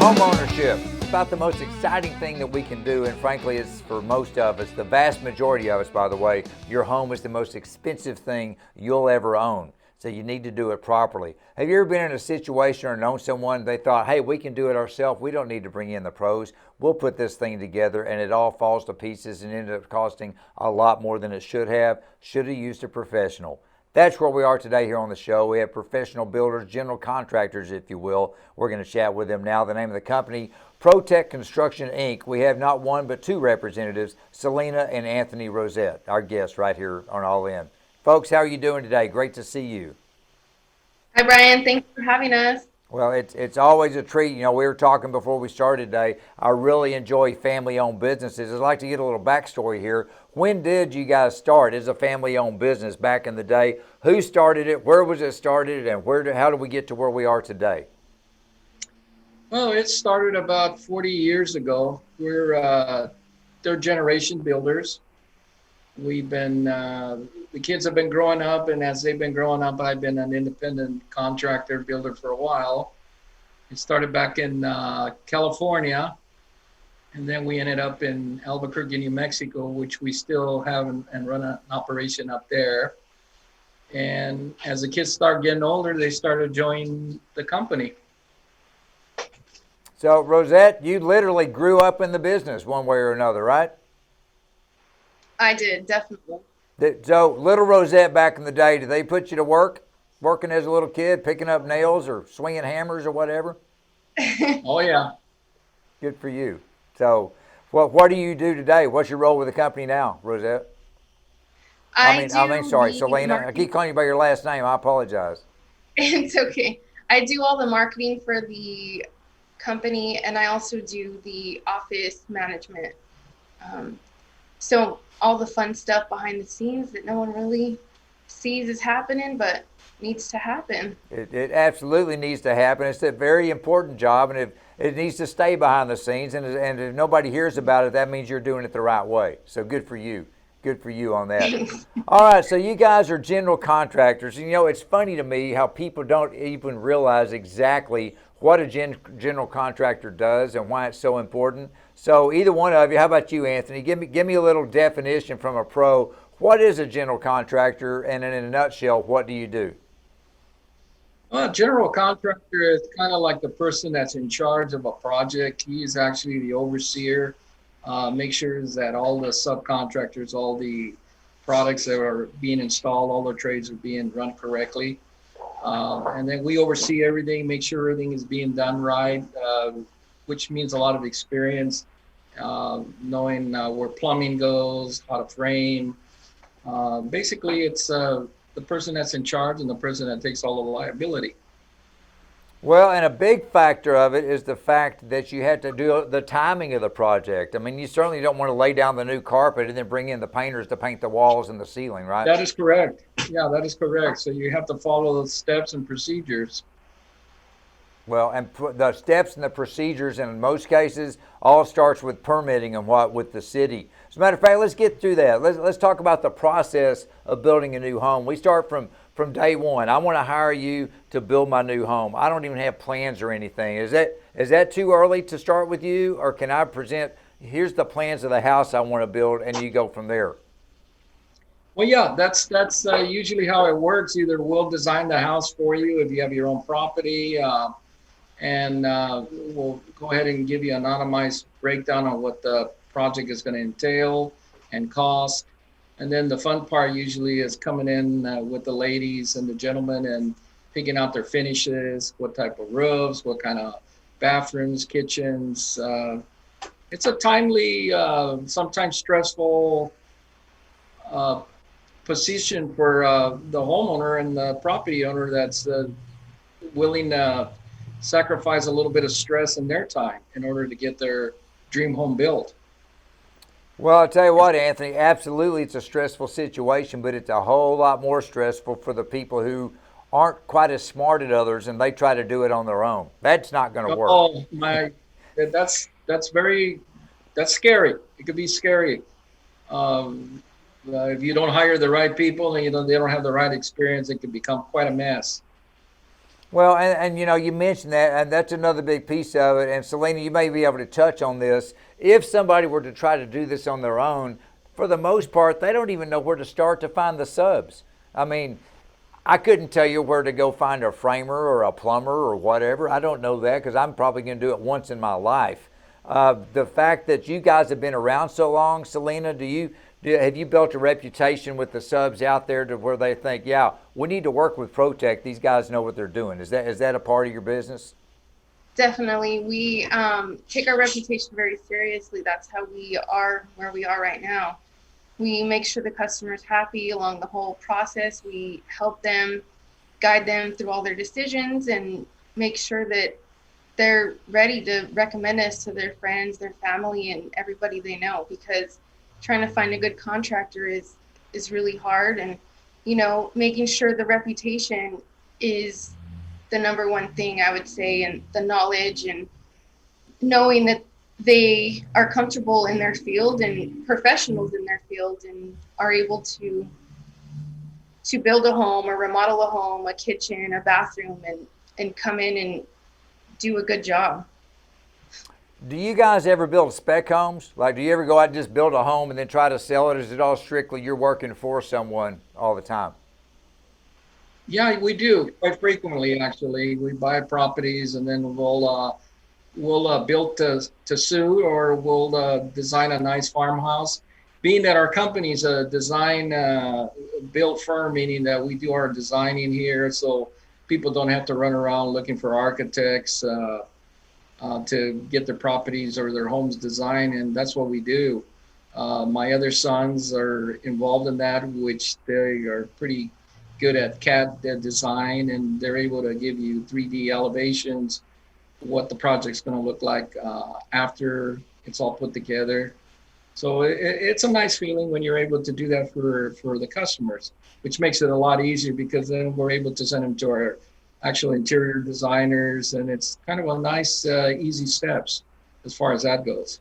Homeownership. It's about the most exciting thing that we can do, and frankly, it's for most of us, the vast majority of us, by the way, your home is the most expensive thing you'll ever own. So you need to do it properly. Have you ever been in a situation or known someone, they thought, hey, we can do it ourselves. We don't need to bring in the pros. We'll put this thing together, and it all falls to pieces and ended up costing a lot more than it should have. Should have used a professional. That's where we are today here on the show. We have professional builders, general contractors, if you will. We're going to chat with them now. The name of the company, ProTech Construction, Inc. We have not one but two representatives, Selena and Anthony Rosette, our guests right here on All In. Folks, how are you doing today? Great to see you. Hi, Brian. Thanks for having us. Well, it's always a treat. You know, we were talking before we started today. I really enjoy family-owned businesses. I'd like to get a little backstory here. When did you guys start as a family-owned business back in the day? Who started it? Where was it started? And how did we get to where we are today? Well, it started about 40 years ago. We're third generation builders. We've been, the kids have been growing up, and as they've been growing up, I've been an independent contractor builder for a while. It started back in California, and then we ended up in Albuquerque, New Mexico, which we still have and run an operation up there. And as the kids start getting older, they started joining the company. So, Rosette, you literally grew up in the business one way or another, right? I did, definitely. So, little Rosette back in the day, did they put you to work, working as a little kid, picking up nails or swinging hammers or whatever? Oh, yeah. Good for you. So, what do you do today? What's your role with the company now, Rosette? Sorry, Selena. I keep calling you by your last name. I apologize. It's okay. I do all the marketing for the company, and I also do the office management. So all the fun stuff behind the scenes that no one really sees is happening, but needs to happen. It absolutely needs to happen. It's a very important job, and it needs to stay behind the scenes. And if nobody hears about it, that means you're doing it the right way. So good for you. Good for you on that. All right, so you guys are general contractors. You know, it's funny to me how people don't even realize exactly what a general contractor does and why it's so important. So either one of you, how about you, Anthony? Give me a little definition from a pro. What is a general contractor, and in a nutshell, what do you do? Well, a general contractor is kind of like the person that's in charge of a project. He is actually the overseer. Make sure that all the subcontractors, all the products that are being installed, all the trades are being run correctly. And then we oversee everything, make sure everything is being done right, which means a lot of experience, knowing where plumbing goes, how to frame. Basically, it's the person that's in charge and the person that takes all the liability. Well, and a big factor of it is the fact that you have to do the timing of the project. I mean, you certainly don't want to lay down the new carpet and then bring in the painters to paint the walls and the ceiling, right? That is correct. Yeah, that is correct. So you have to follow the steps and procedures. Well, and the steps and the procedures, in most cases, all starts with permitting and with the city. As a matter of fact, let's get through that. Let's talk about the process of building a new home. We start from day one. I want to hire you to build my new home. I don't even have plans or anything. Is that too early to start with you, or can I present, here's the plans of the house I want to build, and you go from there? Well, yeah, that's usually how it works. Either we'll design the house for you if you have your own property, and we'll go ahead and give you an anonymized breakdown on what the project is going to entail and cost. And then the fun part usually is coming in with the ladies and the gentlemen and picking out their finishes, what type of roofs, what kind of bathrooms, kitchens. It's a timely, sometimes stressful position for the homeowner and the property owner that's willing to sacrifice a little bit of stress in their time in order to get their dream home built. Well, I'll tell you what, Anthony, absolutely it's a stressful situation, but it's a whole lot more stressful for the people who aren't quite as smart as others and they try to do it on their own. That's not going to work. Oh, that's scary. It could be scary. If you don't hire the right people and they don't have the right experience, it can become quite a mess. Well, and you know, you mentioned that, and that's another big piece of it. And Selena, you may be able to touch on this. If somebody were to try to do this on their own, for the most part, they don't even know where to start to find the subs. I mean, I couldn't tell you where to go find a framer or a plumber or whatever. I don't know that because I'm probably going to do it once in my life. The fact that you guys have been around so long, Selena, have you built a reputation with the subs out there to where they think, yeah, we need to work with Protect. These guys know what they're doing. Is that a part of your business? Definitely. We take our reputation very seriously. That's how we are where we are right now. We make sure the customer's happy along the whole process. We help them, guide them through all their decisions, and make sure that they're ready to recommend us to their friends, their family, and everybody they know, because trying to find a good contractor is really hard. And, you know, making sure the reputation is the number one thing, I would say, and the knowledge and knowing that they are comfortable in their field and professionals in their field and are able to build a home or remodel a home, a kitchen, a bathroom, and come in and do a good job. Do you guys ever build spec homes? Like, do you ever go out and just build a home and then try to sell it? Or is it all strictly you're working for someone all the time? Yeah, we do quite frequently, actually. We buy properties and then we'll build to suit, or we'll design a nice farmhouse. Being that our company's a design build firm, meaning that we do our designing here, so people don't have to run around looking for architects to get their properties or their homes designed, and that's what we do. My other sons are involved in that, which they are pretty good at CAD design, and they're able to give you 3D elevations, what the project's going to look like after it's all put together. So it's a nice feeling when you're able to do that for the customers, which makes it a lot easier because then we're able to send them to our actual interior designers, and it's kind of a nice, easy steps as far as that goes.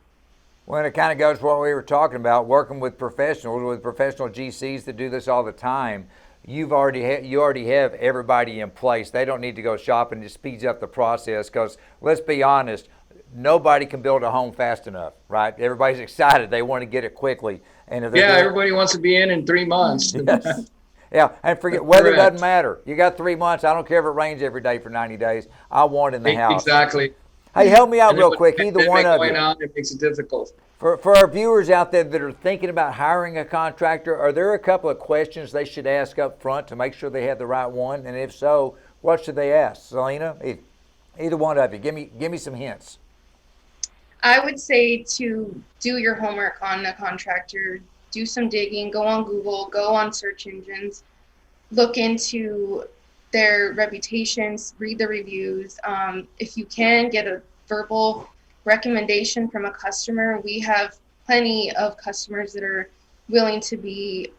Well, it kind of goes to what we were talking about, working with professionals, with professional GCs that do this all the time. You already have everybody in place. They don't need to go shopping. It speeds up the process because, let's be honest, nobody can build a home fast enough, right? Everybody's excited. They want to get it quickly. And if everybody wants to be in 3 months. Yes. Yeah, and forget, weather doesn't matter. You got 3 months. I don't care if it rains every day for 90 days. I want in the house. Exactly. Hey, help me out real quick. Either one of you. It makes it difficult. For our viewers out there that are thinking about hiring a contractor, are there a couple of questions they should ask up front to make sure they have the right one? And if so, what should they ask? Selena, either one of you, give me some hints. I would say to do your homework on a contractor, do some digging, go on Google, go on search engines, look into their reputations, read the reviews. If you can get a verbal recommendation from a customer, we have plenty of customers that are willing to be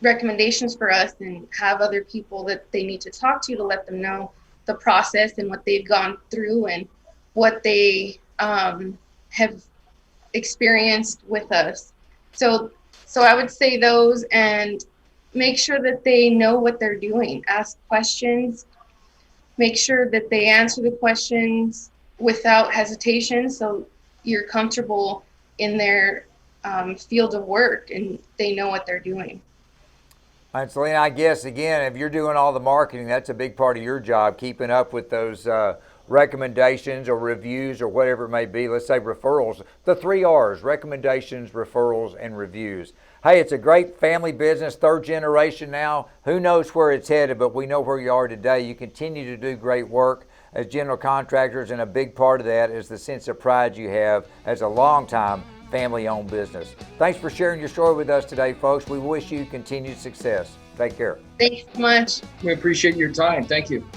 recommendations for us and have other people that they need to talk to let them know the process and what they've gone through and what they have experienced with us. So I would say those, and make sure that they know what they're doing. Ask questions, make sure that they answer the questions without hesitation, so you're comfortable in their field of work and they know what they're doing. All right, Selena, I guess, again, if you're doing all the marketing, that's a big part of your job, keeping up with those recommendations or reviews or whatever it may be. Let's say referrals, the 3 R's, recommendations, referrals, and reviews. Hey, it's a great family business, 3rd generation now. Who knows where it's headed, but we know where you are today. You continue to do great work as general contractors, and a big part of that is the sense of pride you have as a long-time family-owned business. Thanks for sharing your story with us today, folks. We wish you continued success. Take care. Thanks so much. We appreciate your time. Thank you.